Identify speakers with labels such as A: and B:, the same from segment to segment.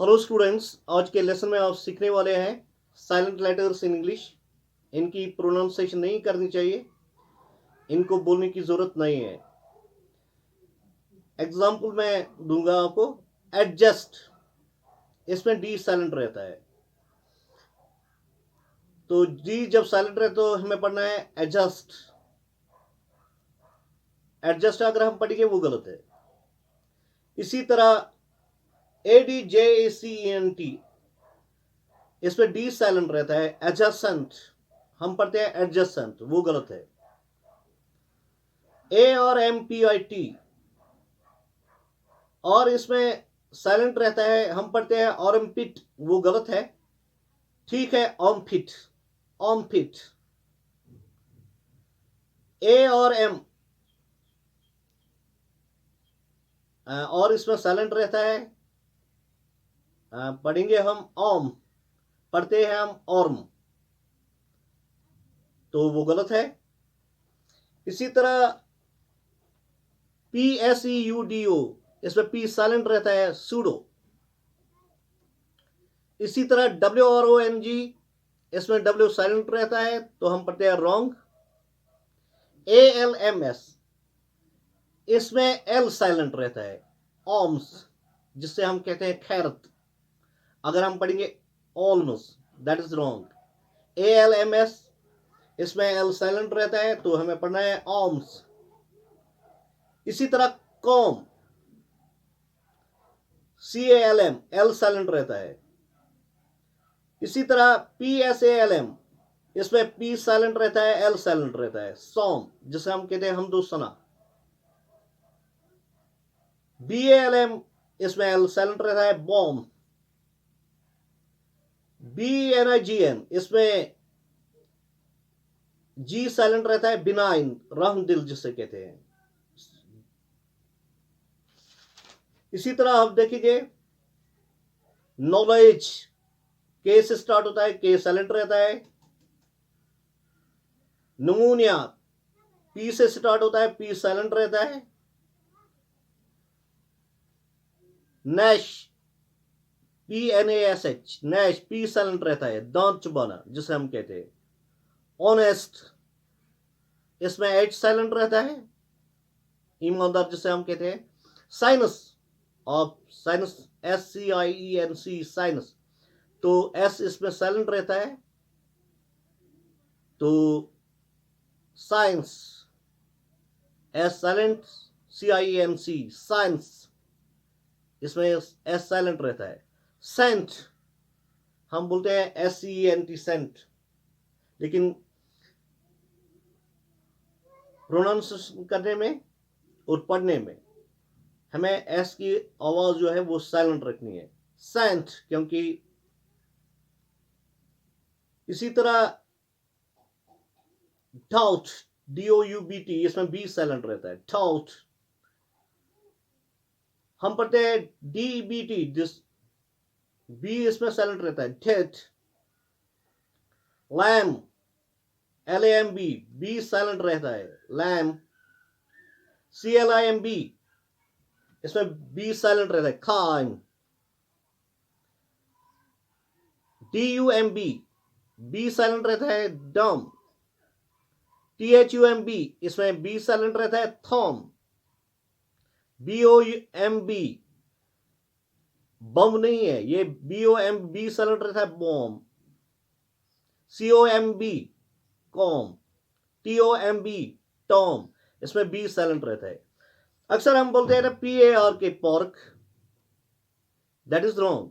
A: Hello students, आज के lesson में आप सीखने वाले हैं साइलेंट लेटर्स इन इंग्लिश। इनकी प्रोनाउंसिएशन नहीं करनी चाहिए, इनको बोलने की जरूरत नहीं है। एग्जाम्पल मैं दूंगा आपको। एडजस्ट, इसमें डी साइलेंट रहता है, तो डी जब साइलेंट रहे तो हमें पढ़ना है एडजस्ट। एडजस्ट अगर हम पढ़ेंगे वो गलत है। इसी तरह ADJACENT, इसमें डी साइलेंट रहता है। एडजस्टेंट हम पढ़ते हैं एडजस्टेंट, वो गलत है। ARMPIT, और इसमें साइलेंट रहता है, हम पढ़ते हैं ऑर्मपिट, वो गलत है। ठीक है, ऑर्मपिट, ऑर्मपिट। ए और एम, और इसमें साइलेंट रहता है, पढ़ेंगे हम ऑर्म, पढ़ते हैं हम ऑर्म, तो वो गलत है। इसी तरह PSEUDO, इसमें पी साइलेंट रहता है, सूडो। इसी तरह WRONG, इसमें W साइलेंट रहता है, तो हम पढ़ते हैं रॉन्ग। ALMS, इसमें एल साइलेंट रहता है, ऑम्स, जिससे हम कहते हैं खैरत। अगर हम पढ़ेंगे ऑल्मस, दैट इज रॉन्ग। ALMS, इसमें एल साइलेंट रहता है, तो हमें पढ़ना है ऑम्स। इसी तरह कॉम, CALM, एल साइलेंट रहता है। इसी तरह PSALM, इसमें पी साइलेंट रहता है, एल साइलेंट रहता है, सॉम, जिसे हम कहते हैं हमदोसना। BALM, इसमें एल साइलेंट रहता है, बॉम्ब। BNIGN, इसमें जी साइलेंट रहता है, बिनाइन, रहम दिल जिसे कहते हैं। इसी तरह आप देखेंगे नॉलेज, के से स्टार्ट होता है, के साइलेंट रहता है। नमूनिया, पी से स्टार्ट होता है, पी साइलेंट रहता है। Nash, PNASH, Nash, P silent रहता है, दांत चुबाना जिसे हम कहते हैं। ऑनेस्ट, इसमें एच साइलेंट रहता है, ईमानदार जिसे हम कहते हैं। साइनस, और साइनस, SCIENC, साइनस, तो एस इसमें साइलेंट रहता है, तो science, S silent, CIENC, science, इसमें एस साइलेंट रहता है। सेंट, हम बोलते हैं SCENT, सेंट, लेकिन प्रोनाउंसिएशन करने में और पढ़ने में हमें एस की आवाज जो है वो साइलेंट रखनी है, सेंट, क्योंकि इसी तरह डाउट, DOUBT, इसमें बी साइलेंट रहता है, डाउट। हम पढ़ते हैं DBT, जिस बी इसमें साइलेंट रहता है, death. Lamb, LAMB, B silent रहता है, लैम। CLIMB, इसमें बी साइलेंट रहता है, खाइम। DUMB, बी साइलेंट रहता है, डम। THUMB, इसमें बी साइलेंट रहता है, थॉम। BOMB, बम नहीं है ये, BOMB साइलेंट रहता है, Baum. COMB, com. TOMB, Tom, इसमें बी साइलेंट रहता है। अक्सर हम बोलते हैं ना PARK, pork, that is wrong,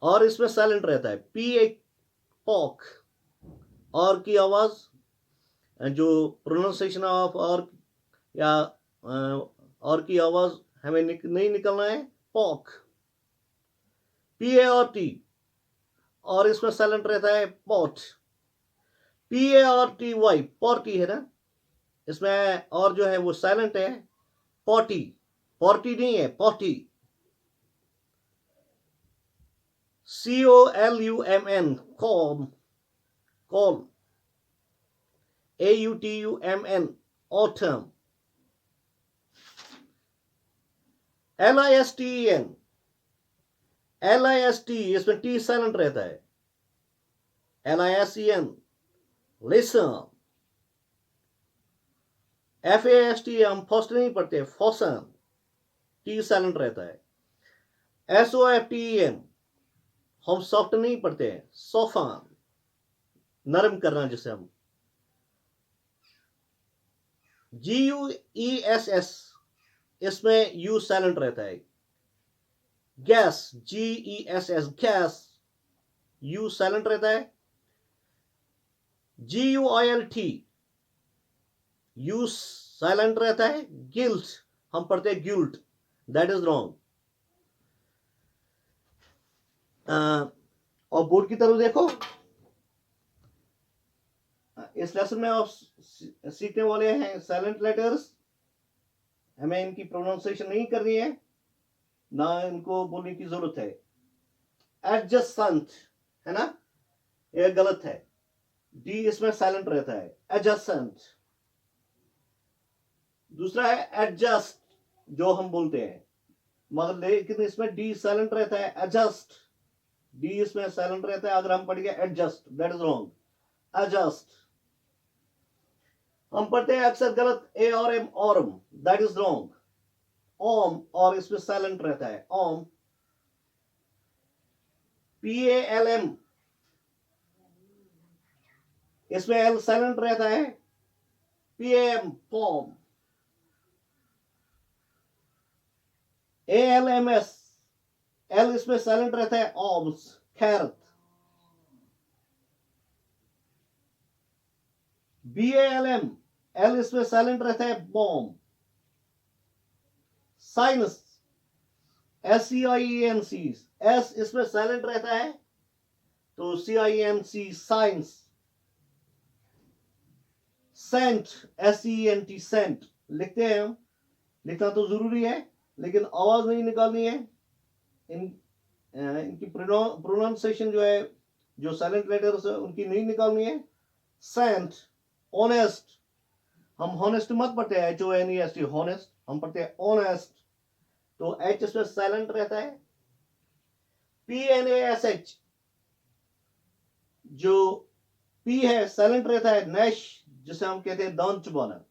A: और इसमें साइलेंट रहता है, PA, पॉक। और की आवाज, जो प्रोनाउंसिएशन ऑफ और या और की आवाज हमें नहीं निकलना है, पॉक। PART, और इसमें साइलेंट रहता है, पॉट। PARTY, पॉर्टी है ना, इसमें और जो है वो साइलेंट है, पॉटी, पॉर्टी नहीं है, potty. COLUMN, com, call. AUTUMN, autumn. LISTEN, LIST, इसमें टी साइलेंट रहता है. LISEN, listen. FAST हम फर्स्ट नहीं पढ़ते, फॉसन, टी साइलेंट रहता है. SOFTEN हम सॉफ्ट नहीं पढ़ते हैं, सोफान, नरम करना जिसे हम. GUESS, इसमें यू साइलेंट रहता है. Gas, GESS, gas, you silent रहता है. GUILT, यू साइलेंट रहता है. गिल्ट हम पढ़ते हैं गिल्ट, दैट इज रॉन्ग. और बोर्ड की तरफ देखो. इस लेसन में आप सीखने वाले हैं साइलेंट लेटर्स. हमें इनकी प्रोनाउंसिएशन नहीं करनी है, ना इनको बोलने की जरूरत है. एडजस्टेंट है ना, ये गलत है. डी इसमें साइलेंट रहता है. एडजस्टेंट. दूसरा है एडजस्ट, जो हम बोलते हैं, मगर लेकिन इसमें डी साइलेंट रहता है. एडजस्ट, डी इसमें साइलेंट रहता है. अगर हम पढ़ेंगे adjust, that is wrong. Adjust हम पढ़ते हैं अक्सर गलत, ए और M, arm, that is wrong. Arm, R इसमें साइलेंट रहता है. ओम. PALM, इसमें एल साइलेंट रहता है. PAM, palm. ALMS, एल इसमें साइलेंट रहता है. ऑम्स, खैरत. BALM, एल इसमें साइलेंट रहता है. बॉम. साइंस, SCIENC, एस इसमें साइलेंट रहता है, तो CINC, science. Sent, SENT, sent लिखते हैं हम. लिखना तो जरूरी है, लेकिन आवाज नहीं निकालनी है. इनकी प्रोनाउंसिएशन जो है, जो साइलेंट लेटर्स है, उनकी नहीं निकालनी है. सेंट. ऑनेस्ट, हम हॉनेस्ट मत पढ़ते हैं, HONEST, हॉनेस्ट हम पढ़ते हैं ऑनेस्ट, तो एच इसमें साइलेंट रहता है. PNASH, जो पी है साइलेंट रहता है. नैश, जिसे हम कहते हैं दांत चुबाना.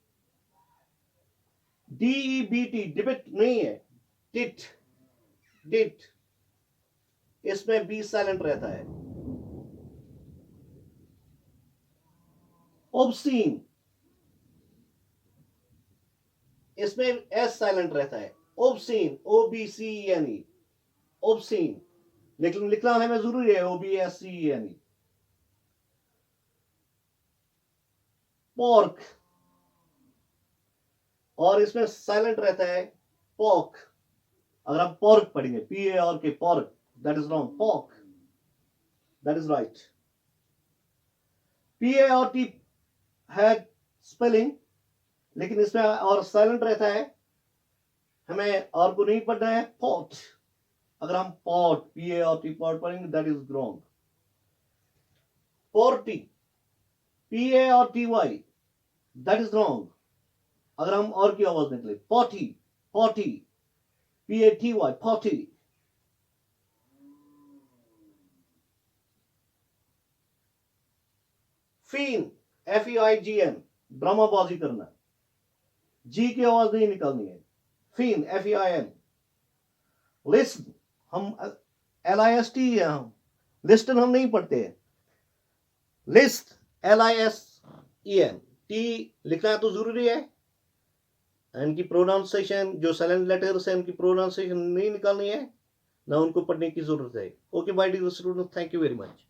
A: DEBT, डिबिट नहीं है, डिट, डिट, इसमें बी साइलेंट रहता है. ऑब्सीन, इसमें एस साइलेंट रहता है. ऑब्सीन, OBCENE, ऑब्सीन, लेकिन लिखना हमें जरूरी है, OBSCENE. पोर्क, और इसमें साइलेंट रहता है. पोर्क, अगर आप पोर्क पढ़ेंगे, PARK, pork, that is wrong. Pork, that is right. PART है स्पेलिंग, लेकिन इसमें और साइलेंट रहता है. हमें और को नहीं पढ़ना है. पॉट, अगर हम पॉट, PART, पॉट पढ़ेंगे, दैट इज रॉन्ग. पोर्टी, PARTY, दैट इज रॉन्ग. अगर हम और की आवाज निकले. Potty, potty, PATY, potty. Feign, FEIGN, ड्रामाबाजी करना. जी की आवाज नहीं निकालनी है. Feign, FEIN. लिस्ट, हम LIST है, हम लिस्टन हम नहीं पढ़ते हैं. लिस्ट, LISEN, टी लिखना तो जरूरी है. इनकी प्रोनाउंसिएशन, जो साइलेंट लेटर्स है, इनकी प्रोनाउंसिएशन नहीं निकालनी है, ना उनको पढ़ने की जरूरत है. Okay my dear student, thank you very much.